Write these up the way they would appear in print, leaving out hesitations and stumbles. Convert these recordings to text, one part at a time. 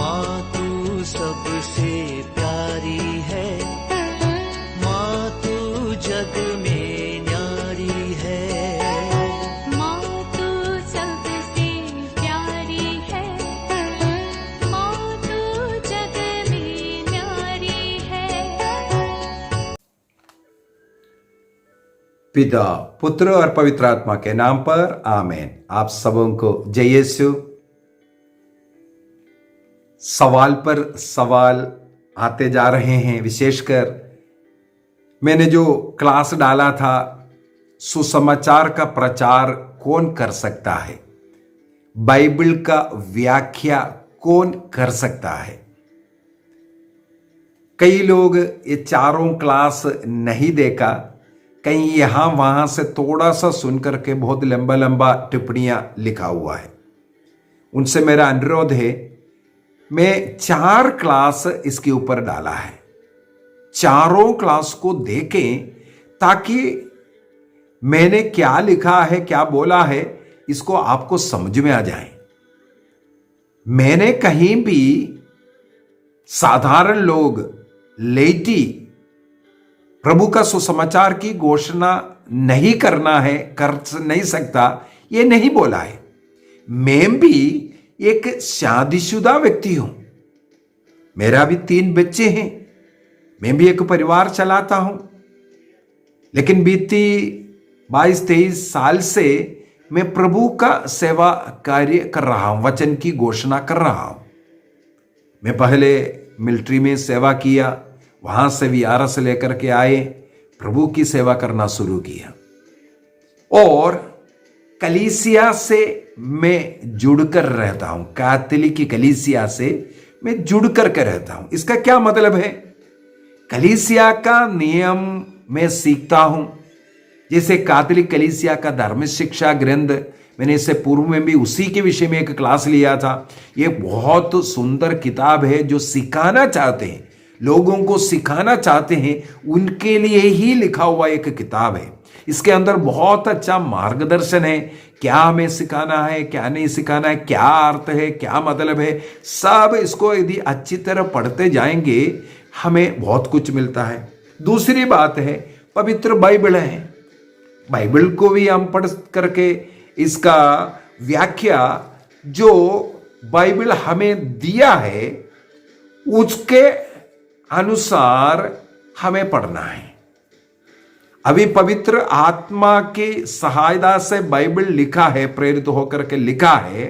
माँ तू सबसे प्यारी है, माँ तू जग में न्यारी है। माँ तू सबसे प्यारी है, माँ तू जग में न्यारी है। पिता, पुत्र और पवित्र आत्मा के नाम पर आमीन। आप सबों को जय यीशु। सवाल पर सवाल आते जा रहे हैं। विशेषकर मैंने जो क्लास डाला था, सुसमाचार का प्रचार कौन कर सकता है, बाइबल का व्याख्या कौन कर सकता है। कई लोग ये चारों क्लास नहीं देखा, कहीं यहां वहां से थोड़ा सा सुनकर के बहुत लंबा लंबा टिप्पणियां लिखा हुआ है। उनसे मेरा अनुरोध है, मैं 4 क्लास इसके ऊपर डाला है, चारों क्लास को देखें ताकि मैंने क्या लिखा है, क्या बोला है, इसको आपको समझ में आ जाए। मैंने कहीं भी साधारण लोग, लेटी, प्रभु का सुसमाचार की घोषणा नहीं करना है, कर नहीं सकता, ये नहीं बोला है। मैं भी एक शादीशुदा व्यक्ति हूं, मेरा भी 3 बच्चे हैं, मैं भी एक परिवार चलाता हूं। लेकिन बीती 22-23 साल से मैं प्रभु का सेवा कार्य कर रहा हूं, वचन की घोषणा कर रहा हूं। मैं पहले मिलिट्री में सेवा किया, वहां से VRS लेकर के आए, प्रभु की सेवा करना शुरू किया और कलीसिया से मैं जुड़कर रहता हूं। कैथोलिक की कलीसिया से मैं जुड़ करके रहता हूं। इसका क्या मतलब है? कलीसिया का नियम मैं सीखता हूं। जैसे कैथोलिक कलीसिया का धर्म शिक्षा ग्रंथ, मैंने इससे पूर्व में भी उसी के विषय में एक क्लास लिया था। ये बहुत सुंदर किताब है, जो सिखाना चाहते हैं, लोगों को सिखाना चाहते हैं, उनके लिए ही लिखा हुआ एक किताब है। इसके अंदर बहुत अच्छा मार्गदर्शन है, क्या हमें सिखाना है, क्या नहीं सिखाना है, क्या अर्थ है, क्या मतलब है, सब इसको यदि अच्छी तरह पढ़ते जाएंगे हमें बहुत कुछ मिलता है। दूसरी बात है, पवित्र बाइबल है, बाइबल को भी हम पढ़ करके इसका व्याख्या जो बाइबल हमें दिया है उसके अनुसार हमें पढ़ना है। अभी पवित्र आत्मा की सहायता से बाइबल लिखा है, प्रेरित होकर के लिखा है,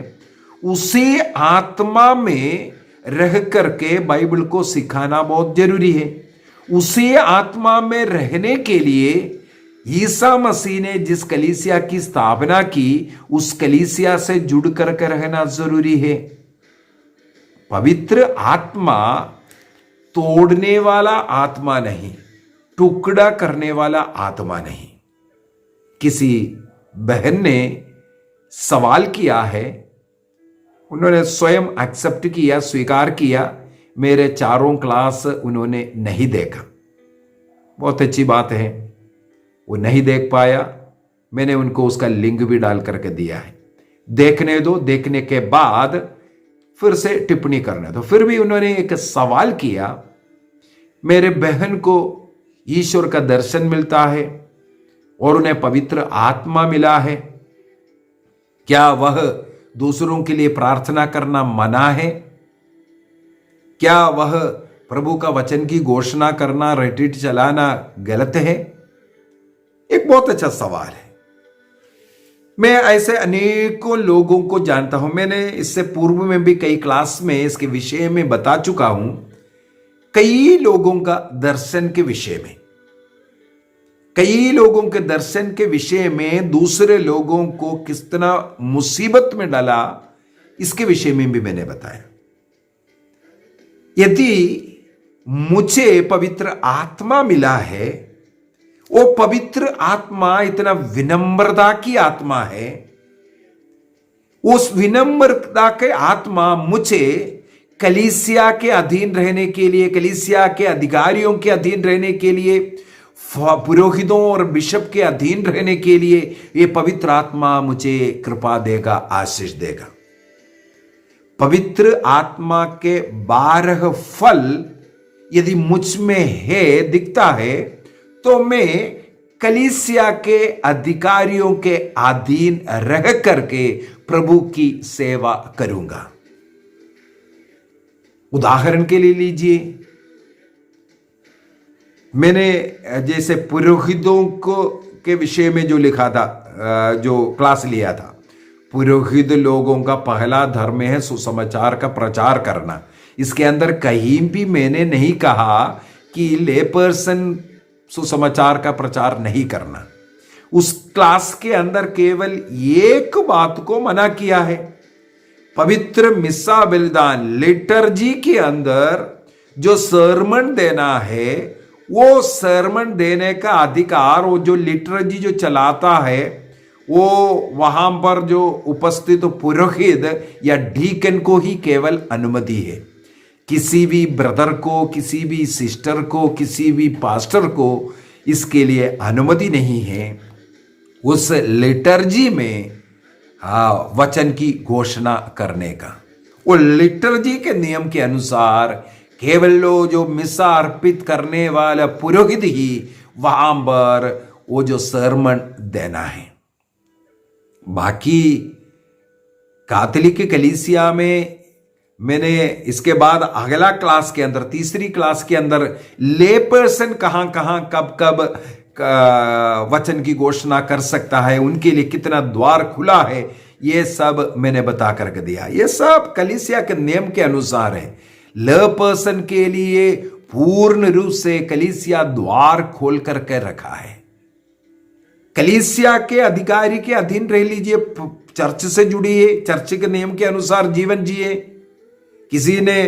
उसी आत्मा में रह करके बाइबल को सिखाना बहुत जरूरी है। उसी आत्मा में रहने के लिए ईसा मसीह ने जिस कलीसिया की स्थापना की, उस कलीसिया से जुड़ करके रहना जरूरी है। पवित्र आत्मा तोड़ने वाला आत्मा नहीं, टुकड़ा करने वाला आत्मा नहीं। किसी बहन ने सवाल किया है, उन्होंने स्वयं एक्सेप्ट किया, स्वीकार किया, मेरे चारों क्लास उन्होंने नहीं देखा। बहुत अच्छी बात है, वो नहीं देख पाया, मैंने उनको उसका लिंक भी डाल करके दिया है। देखने दो, देखने के बाद फिर से टिप्पणी करने दो। फिर भी उन्होंने एक सवाल किया, मेरे बहन को ईश्वर का दर्शन मिलता है और उन्हें पवित्र आत्मा मिला है, क्या वह दूसरों के लिए प्रार्थना करना मना है? क्या वह प्रभु का वचन की घोषणा करना, रिट्रीट चलाना गलत है? एक बहुत अच्छा सवाल है। मैं ऐसे अनेकों लोगों को जानता हूं, मैंने इससे पूर्व में भी कई क्लास में इसके विषय में बता चुका हूं। कई लोगों का दर्शन के विषय में, कई लोगों के दर्शन के विषय में दूसरे लोगों को कितना मुसीबत में डाला, इसके विषय में भी मैंने बताया। यदि मुझे पवित्र आत्मा मिला है, वो पवित्र आत्मा इतना विनम्रता की आत्मा है, उस विनम्रता के आत्मा मुझे कलीसिया के अधीन रहने के लिए, कलीसिया के अधिकारियों के अधीन रहने के लिए, पुरोहितों और बिशप के अधीन रहने के लिए ये पवित्र आत्मा मुझे कृपा देगा, आशीष देगा। पवित्र आत्मा के 12 फल यदि मुझ में है, दिखता है, तो मैं कलीसिया के अधिकारियों के अधीन रह करके प्रभु की सेवा करूंगा। उदाहरण के लिए लीजिए, मैंने जैसे पुरोहितों को के विषय में जो लिखा था, जो क्लास लिया था, पुरोहित लोगों का पहला धर्म है सुसमाचार का प्रचार करना। इसके अंदर कहीं भी मैंने नहीं कहा कि ले पर्सन सुसमाचार का प्रचार नहीं करना। उस क्लास के अंदर केवल एक बात को मना किया है, पवित्र मिस्सा बलिदान लिटर्जी के अंदर जो सरमन देना है, वो सरमन देने का अधिकार वो जो लिटर्जी जो चलाता है, वो वहां पर जो उपस्थित पुरोहित या डीकन को ही केवल अनुमति है। किसी भी ब्रदर को, किसी भी सिस्टर को, किसी भी पास्टर को इसके लिए अनुमति नहीं है उस लिटर्जी में वचन की घोषणा करने का। वो लिटर्जी के नियम के अनुसार केवल लो जो मिसा अर्पित करने वाला पुरोहित ही वहां पर वो जो सरमन देना है। बाकी कैथोलिक कलीसिया में मैंने इसके बाद अगला क्लास के अंदर, तीसरी क्लास के अंदर ले पर्सन कहां कहां कब कब वचन की घोषणा कर सकता है, उनके लिए कितना द्वार खुला है, ये सब मैंने बता करके दिया। ये सब कलीसिया के नियम के अनुसार है। ले पर्सन के लिए पूर्ण रूप से कलीसिया द्वार खोल करके रखा है। कलीसिया के अधिकारी के अधीन रह लीजिए, चर्च से जुड़िए, चर्च के नियम के अनुसार जीवन जिए। किसी ने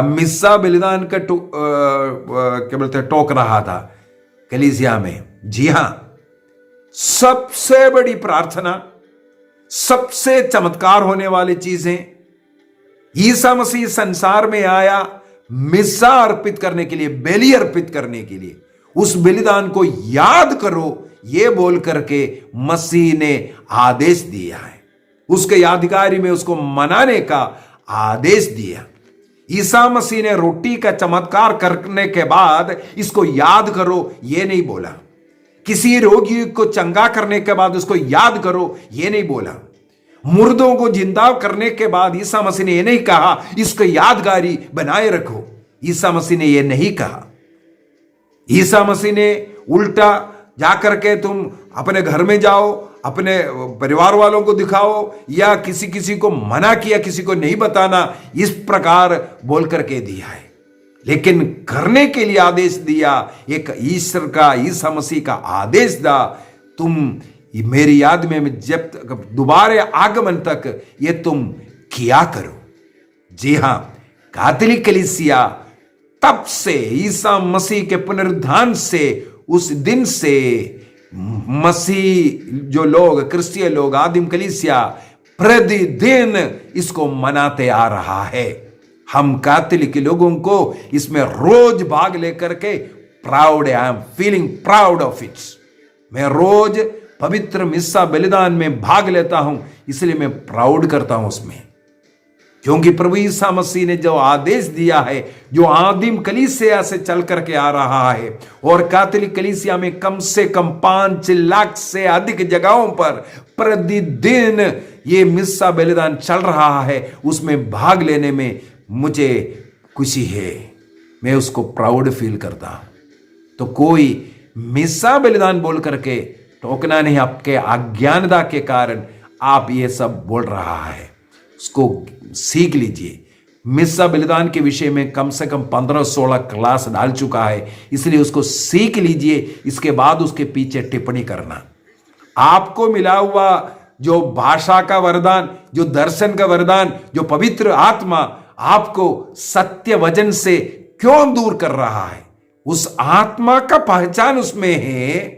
मिस्सा बलिदान का क्या बोलते हैं टोक रहा था कलीसिया में। जी हां, सबसे बड़ी प्रार्थना, सबसे चमत्कार होने वाली चीजें, ईसा मसीह संसार में आया मिस्सा अर्पित करने के लिए, बलि अर्पित करने के लिए। उस बलिदान को याद करो, ये बोल करके मसीह ने आदेश दिया है। उसके यादगारी में उसको मनाने का आदेश दिया। ईसा मसीह ने रोटी का चमत्कार करने के बाद इसको याद करो, ये नहीं बोला। किसी रोगी को चंगा करने के बाद उसको याद करो, ये नहीं बोला। मुर्दों को जिंदा करने के बाद ईसा मसीह ने यह नहीं कहा इसको यादगारी बनाए रखो। ईसा मसीह ने यह नहीं कहा। ईसा मसीह ने उल्टा जाकर के तुम अपने घर में जाओ, अपने परिवार वालों को दिखाओ, या किसी किसी को मना किया, किसी को नहीं बताना, इस प्रकार बोल करके दिया है। लेकिन करने के लिए आदेश दिया, एक ईश्वर का, ईसा मसीह का आदेश दा, तुम मेरी याद में जब तक दोबारा आगमन तक ये तुम किया करो। जी हां, कैथोलिक कलीसिया तब से, ईसा मसीह के पुनरुत्थान से, उस दिन से मसीह जो लोग, क्रिश्चियन लोग, आदिम कलीसिया प्रतिदिन इसको मनाते आ रहा है। हम कैथोलिक लोगों को इसमें रोज भाग लेकर के proud, I am feeling proud of it. मैं रोज पवित्र मिस्सा बलिदान में भाग लेता हूं, इसलिए मैं प्राउड करता हूं उसमें, क्योंकि प्रभु ईसा मसीह ने जो आदेश दिया है, जो आदिम कलीसिया से चल करके आ रहा है, और कैथोलिक कलीसिया में कम से कम 5 लाख से अधिक जगहों पर प्रतिदिन ये मिस्सा बलिदान चल रहा है, उसमें भाग लेने में मुझे खुशी है। मैं उसको प्राउड फील करता हूं। तो कोई मिस्सा बलिदान बोल करके टोकना नहीं। आपके अज्ञानता के कारण आप ये सब बोल रहा है, उसको सीख लीजिए। मिस्सा बलिदान के विषय में कम से कम 15-16 क्लास डाल चुका है, इसलिए उसको सीख लीजिए। इसके बाद उसके पीछे टिप्पणी करना। आपको मिला हुआ जो भाषा का वरदान, जो दर्शन का वरदान, जो पवित्र आत्मा आपको सत्य वचन से क्यों दूर कर रहा है? उस आत्मा का पहचान उसमें है।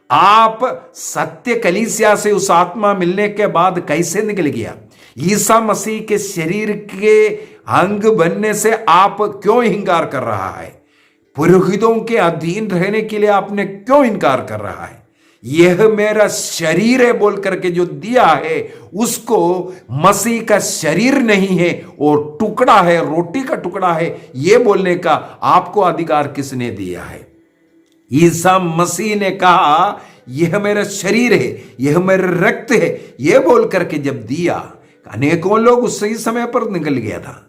आप सत्य कलीसिया से उस आत्मा मिलने के बाद कैसे निकल गया? ईसा मसीह के शरीर के अंग बनने से आप क्यों इनकार कर रहा है? पुरोहितों के अधीन रहने के लिए आपने क्यों इनकार कर रहा है? यह मेरा शरीर है बोल करके जो दिया है उसको मसीह का शरीर नहीं है और टुकड़ा है, रोटी का टुकड़ा है, यह बोलने का आपको अधिकार किसने दिया है? ईसा मसीह ने कहा यह मेरा शरीर है, यह मेरा रक्त है, यह बोल करके जब दिया, अनेकों लोग उस सही समय पर निकल गया था।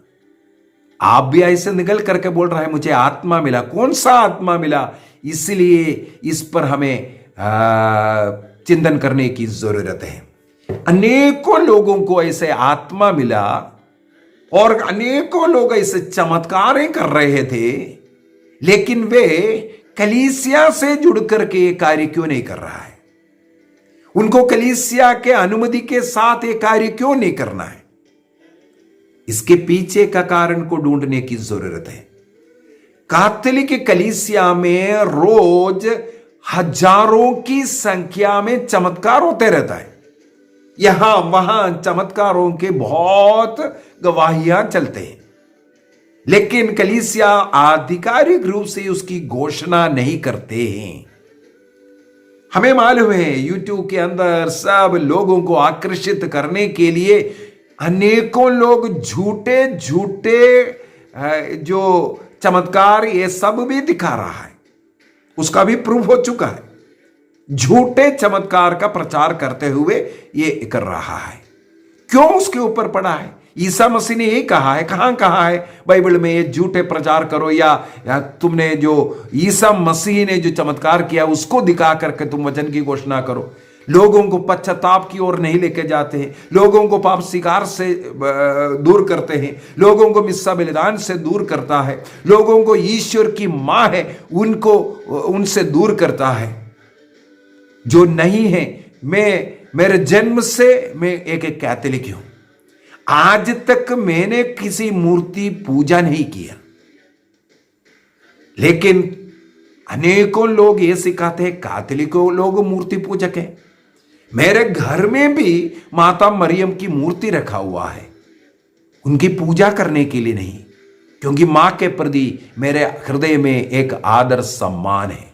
आप भी ऐसे निकल करके बोल रहा है मुझे आत्मा मिला। कौन सा आत्मा मिला? इसलिए इस पर हमें चिंतन करने की जरूरत है। अनेकों लोगों को ऐसे आत्मा मिला और अनेकों लोग ऐसे चमत्कारें कर रहे थे, लेकिन वे कलीसिया से जुड़ करके ये कार्य क्यों नहीं कर रहा है? उनको कलीसिया के अनुमति के साथ ये कार्य क्यों नहीं करना है? इसके पीछे का कारण को ढूंढने की जरूरत है। कैथोलिक कलीसिया में रोज हजारों की संख्या में चमत्कार होते रहता है। यहां वहां चमत्कारों के बहुत गवाहियां चलते हैं, लेकिन कलीसिया आधिकारिक रूप से उसकी घोषणा नहीं करते हैं। हमें मालूम है यूट्यूब के अंदर सब लोगों को आकर्षित करने के लिए अनेकों लोग झूठे झूठे जो चमत्कार ये सब भी दिखा रहा है, उसका भी प्रूफ हो चुका है। झूठे चमत्कार का प्रचार करते हुए ये कर रहा है। क्यों उसके ऊपर पड़ा है? ईसा मसीह ने यही कहा है। कहां कहा है बाइबल में ये झूठे प्रचार करो, या तुमने जो ईसा मसीह ने जो चमत्कार किया उसको दिखा करके तुम वचन की घोषणा करो। लोगों को पश्चाताप की ओर नहीं लेके जाते हैं, लोगों को पाप स्वीकार से दूर करते हैं, लोगों को मिस्सा बलिदान से दूर करता है, लोगों को ईश्वर की मां है उनको उनसे दूर करता है। जो नहीं है, मेरे जन्म से मैं एक कैथोलिक हूं, आज तक मैंने किसी मूर्ति पूजा नहीं किया, लेकिन अनेकों लोग ये सिखाते हैं कैथोलिकों लोग मूर्ति पूजक है। मेरे घर में भी माता मरियम की मूर्ति रखा हुआ है, उनकी पूजा करने के लिए नहीं, क्योंकि मां के प्रति मेरे हृदय में एक आदर सम्मान है।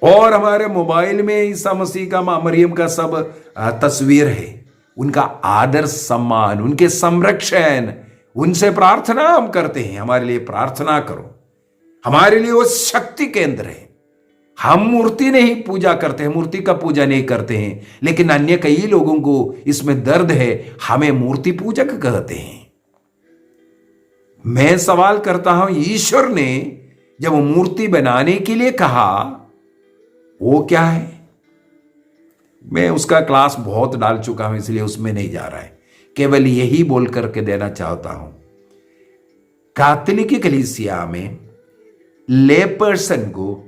और हमारे मोबाइल में ईसा मसीह का, मां मरियम का सब तस्वीर है। उनका आदर सम्मान, उनके संरक्षण, उनसे प्रार्थना हम करते हैं। हमारे लिए प्रार्थना करो, हमारे लिए वो शक्ति केंद्र है। हम मूर्ति नहीं पूजा करते हैं, मूर्ति का पूजा नहीं करते हैं, लेकिन अन्य कई लोगों को इसमें दर्द है, हमें मूर्ति पूजक कहते हैं। मैं सवाल करता हूं, ईश्वर ने जब मूर्ति बनाने के लिए कहा, वो क्या है? मैं उसका क्लास बहुत डाल चुका हूं, इसलिए उसमें नहीं जा रहा है। केवल यही बोल करके देना चाहता हूं, कैथोलिक कलीसिया में ले पर्सन को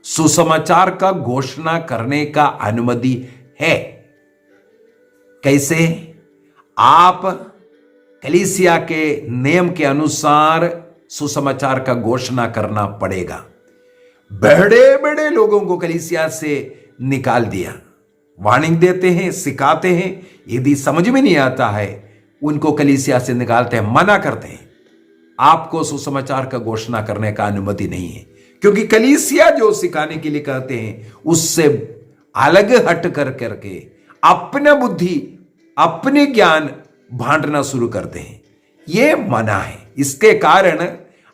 सुसमाचार का घोषणा करने का अनुमति है। कैसे? आप कलीसिया के नियम के अनुसार सुसमाचार का घोषणा करना पड़ेगा। बड़े बड़े लोगों को कलीसिया से निकाल दिया, वार्निंग देते हैं, सिखाते हैं, यदि समझ में नहीं आता है उनको कलीसिया से निकालते हैं, मना करते हैं। आपको सुसमाचार का घोषणा करने का अनुमति नहीं है, क्योंकि कलीसिया जो सिखाने के लिए कहते हैं उससे अलग हट कर करके अपना बुद्धि, अपने ज्ञान बांटना शुरू करते हैं। यह मना है। इसके कारण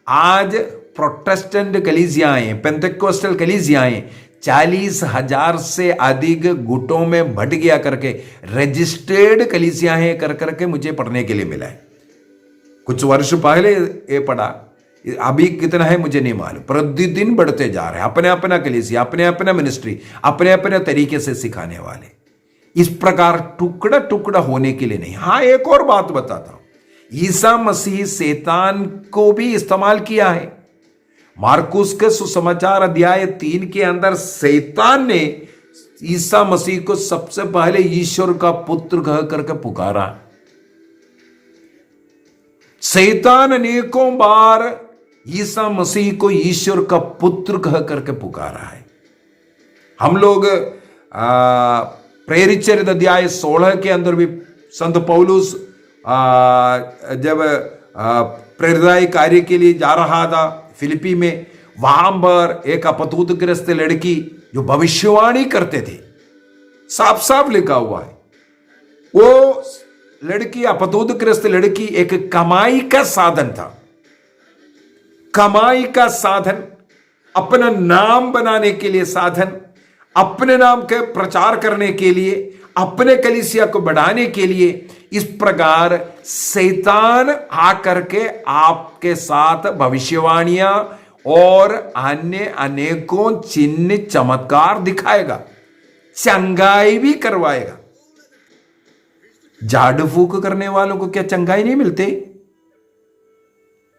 आज प्रोटेस्टेंट कलीसियाएं, पेंटेकोस्टल कलीसियाएं 40,000 से अधिक गुटों में बट गया करके रजिस्टर्ड कलीसियाएं कर करके मुझे पढ़ने के लिए मिला है। कुछ वर्ष पहले ये पढ़ा, अभी कितना है मुझे नहीं मालूम। प्रतिदिन बढ़ते जा रहे हैं, अपने अपना कलीसिया, अपने अपना मिनिस्ट्री, अपने अपने तरीके से सिखाने वाले। इस प्रकार टुकड़ा टुकड़ा होने के लिए नहीं। हां, एक और बात बताता हूं, ईसा मसीह शैतान को भी इस्तेमाल किया है। मार्कुस के सुसमाचार अध्याय 3 के अंदर शैतान ने ईसा मसीह को सबसे पहले ईश्वर का पुत्र कह करके पुकारा। शैतान अनेकों बार ईसा मसीह को ईश्वर का पुत्र कह करके पुकारा है। हम लोग प्रेरित चरित्र अध्याय 16 के अंदर भी संत पौलुस जब प्रेरित कार्य के लिए जा रहा था फिलिपी में, वहां पर एक अपतूतग्रस्त लड़की जो भविष्यवाणी करते थे, साफ साफ लिखा हुआ है। वो लड़की, अपतोदग्रस्त लड़की, एक कमाई का साधन था, कमाई का साधन, अपना नाम बनाने के लिए साधन, अपने नाम के प्रचार करने के लिए, अपने कलीसिया को बढ़ाने के लिए। इस प्रकार शैतान आकर के आपके साथ भविष्यवाणियां और अन्य अनेकों चिन्ह चमत्कार दिखाएगा, चंगाई भी करवाएगा। झाड़ फूक करने वालों को क्या चंगाई नहीं मिलते?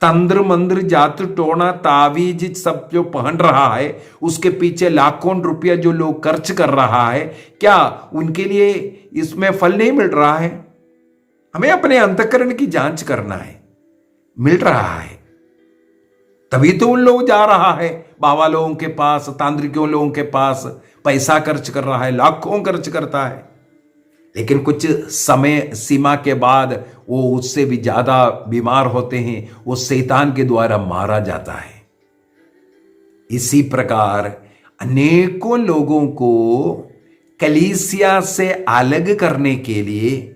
तंत्र मंत्र जातु टोना तावीज सब जो पहन रहा है, उसके पीछे लाखों रुपया जो लोग खर्च कर रहा है, क्या उनके लिए इसमें फल नहीं मिल रहा है? हमें अपने अंतःकरण की जांच करना है, मिल रहा है तभी तो उन लोग जा रहा है बाबा लोगों के पास, तांत्रिकों लोगों के पास, पैसा खर्च कर रहा है, लाखों खर्च करता है, लेकिन कुछ समय सीमा के बाद वो उससे भी ज्यादा बीमार होते हैं, वो शैतान के द्वारा मारा जाता है। इसी प्रकार अनेकों लोगों को कलीसिया से अलग करने के लिए,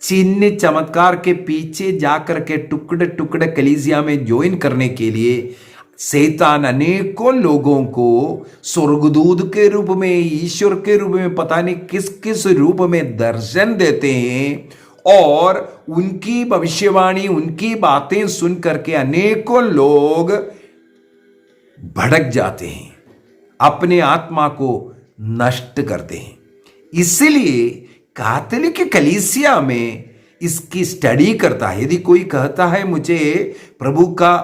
चिन्ह चमत्कार के पीछे जाकर के टुकड़े टुकड़े कलीसिया में ज्वाइन करने के लिए शैतान अनेकों लोगों को स्वर्गदूत के रूप में, ईश्वर के रूप में, पता नहीं किस किस रूप में दर्शन देते हैं और उनकी भविष्यवाणी, उनकी बातें सुन करके अनेकों लोग भड़क जाते हैं, अपने आत्मा को नष्ट करते हैं। इसलिए कैथोलिक कलीसिया में इसकी स्टडी करता है। यदि कोई कहता है मुझे प्रभु का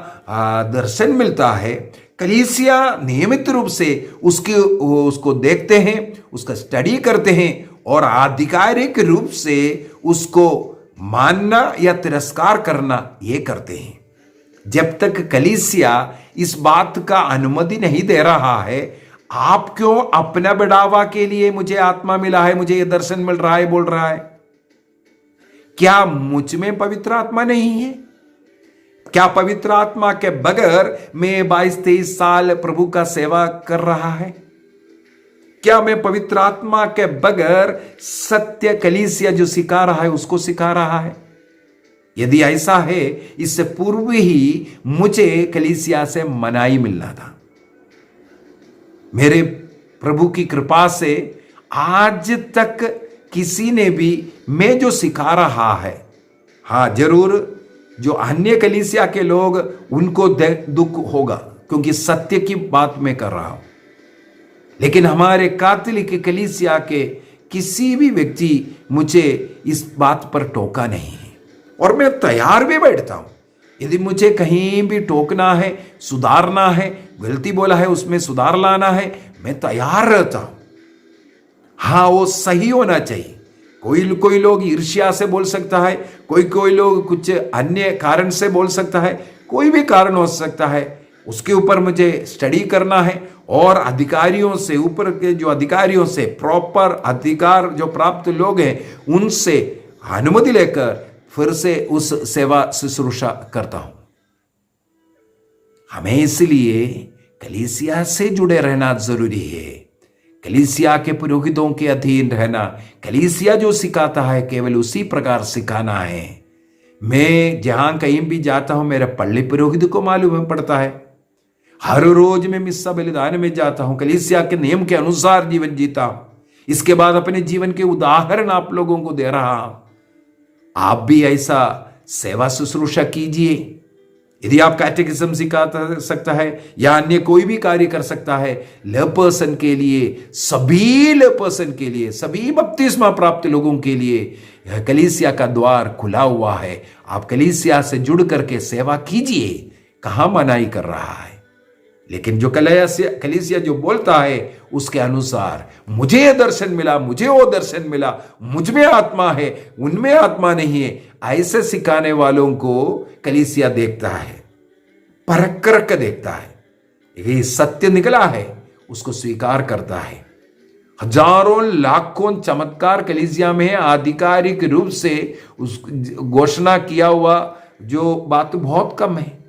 दर्शन मिलता है, कलीसिया नियमित रूप से उसको देखते हैं, उसका स्टडी करते हैं और आधिकारिक रूप से उसको मानना या तिरस्कार करना ये करते हैं। जब तक कलीसिया इस बात का अनुमति नहीं दे रहा है, आप क्यों अपना बढ़ावा के लिए मुझे आत्मा मिला है, मुझे ये दर्शन मिल रहा है बोल रहा है? क्या मुझ में पवित्र आत्मा नहीं है? क्या पवित्र आत्मा के बगैर मैं 22-23 साल प्रभु का सेवा कर रहा है? क्या मैं पवित्र आत्मा के बगैर सत्य कलीसिया जो सिखा रहा है उसको सिखा रहा है? यदि ऐसा है, इससे पूर्व ही मुझे कलीसिया से मनाही मिलना था। मेरे प्रभु की कृपा से आज तक किसी ने भी मैं जो सिखा रहा है, हाँ जरूर जो अन्य कलीसिया के लोग उनको दुख होगा क्योंकि सत्य की बात मैं कर रहा हूं, लेकिन हमारे कैथोलिक कलीसिया के किसी भी व्यक्ति मुझे इस बात पर टोका नहीं है और मैं तैयार भी बैठता हूं। यदि मुझे कहीं भी टोकना है, सुधारना है, गलती बोला है उसमें सुधार लाना है, मैं तैयार रहता हूं। हाँ, वो सही होना चाहिए। कोई लोग ईर्ष्या से बोल सकता है, कोई लोग कुछ अन्य कारण से बोल सकता है, कोई भी कारण हो सकता है। उसके ऊपर मुझे स्टडी करना है और अधिकारियों से, ऊपर के जो अधिकारियों से, प्रॉपर अधिकार जो प्राप्त लोग हैं उनसे अनुमति लेकर फिर से उस सेवा शुश्रूषा करता हूं। हमें इसलिए कलीसिया से जुड़े रहना जरूरी है, कलीसिया के पुरोहितों के अधीन रहना, कलीसिया जो सिखाता है केवल उसी प्रकार सिखाना है। मैं जहां कहीं भी जाता हूं मेरे पल्ली पुरोहित को मालूम पड़ता है। हर रोज मैं मिस्सा बलिदान में जाता हूं, कलीसिया के नियम के अनुसार जीवन जीता हूं। इसके बाद अपने जीवन के उदाहरण आप लोगों को दे रहा हूं। आप भी ऐसा सेवा शुश्रूषा कीजिए। यदि आप कैटेकिज्म सिखा सकता है या अन्य कोई भी कार्य कर सकता है, ले पर्सन के लिए, सभी ले पर्सन के लिए, सभी बपतिस्मा प्राप्त लोगों के लिए कलीसिया का द्वार खुला हुआ है। आप कलीसिया से जुड़ करके सेवा कीजिए, कहां मनाही कर रहा है। लेकिन जो कलीसिया जो बोलता है उसके अनुसार मुझे ये दर्शन मिला, मुझे वो दर्शन मिला, मुझ में आत्मा है, उनमें आत्मा नहीं है, ऐसे सिखाने वालों को कलीसिया देखता है, परख कर देखता है। ये सत्य निकला है उसको स्वीकार करता है। हजारों लाखों चमत्कार कलीसिया में आधिकारिक रूप से उस घोषणा किया हुआ जो बात बहुत कम है,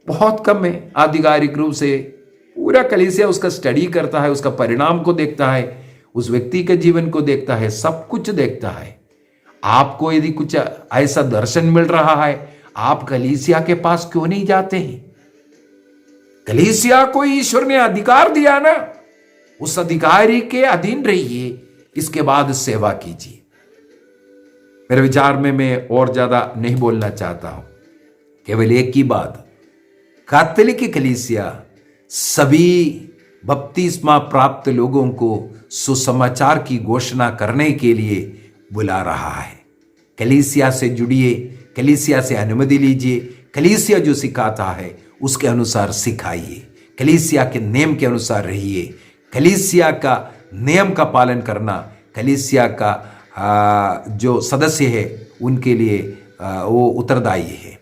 बहुत कम है आधिकारिक रूप से पूरा कलीसिया उसका स्टडी करता है, उसका परिणाम को देखता है, उस व्यक्ति के जीवन को देखता है, सब कुछ देखता है। आपको यदि कुछ ऐसा दर्शन मिल रहा है, आप कलीसिया के पास क्यों नहीं जाते हैं? कलीसिया को ईश्वर ने अधिकार दिया ना, उस अधिकारी के अधीन रहिए, इसके बाद सेवा कीजिए। मेरे विचार में मैं और ज्यादा नहीं बोलना चाहता हूं, केवल एक ही बात, कैथोलिक कलीसिया सभी बपतिस्मा प्राप्त लोगों को सुसमाचार की घोषणा करने के लिए बुला रहा है। कलीसिया से जुड़िए, कलीसिया से अनुमति लीजिए, कलीसिया जो सिखाता है उसके अनुसार सिखाइए, कलीसिया के नियम के अनुसार रहिए। कलीसिया का नियम का पालन करना कलीसिया का जो सदस्य है उनके लिए वो उत्तरदायी है।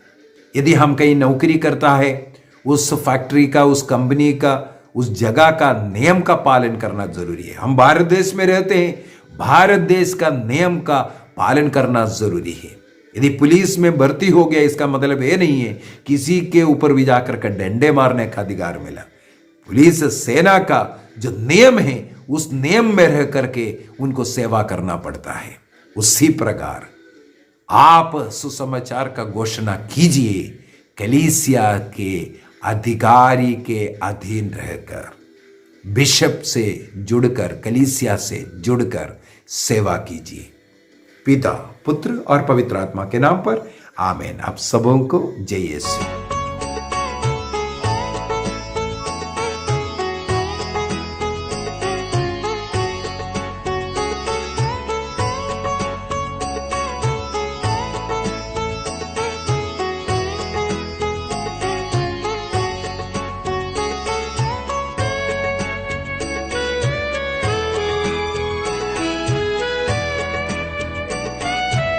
यदि हम कहीं नौकरी करता है, उस फैक्ट्री का, उस कंपनी का, उस जगह का नियम का पालन करना जरूरी है। हम भारत देश में रहते हैं, भारत देश का नियम का पालन करना जरूरी है। यदि पुलिस में भर्ती हो गया, इसका मतलब ये नहीं है किसी के ऊपर भी जाकर के डंडे मारने का अधिकार मिला। पुलिस सेना का जो नियम है उस नियम में रह करके उनको सेवा करना पड़ता है। उसी प्रकार आप सुसमाचार का घोषणा कीजिए, कलीसिया के अधिकारी के अधीन रहकर, बिशप से जुड़कर, कलीसिया से जुड़कर सेवा कीजिए। पिता, पुत्र और पवित्र आत्मा के नाम पर आमीन। आप सबों को जय यीशु।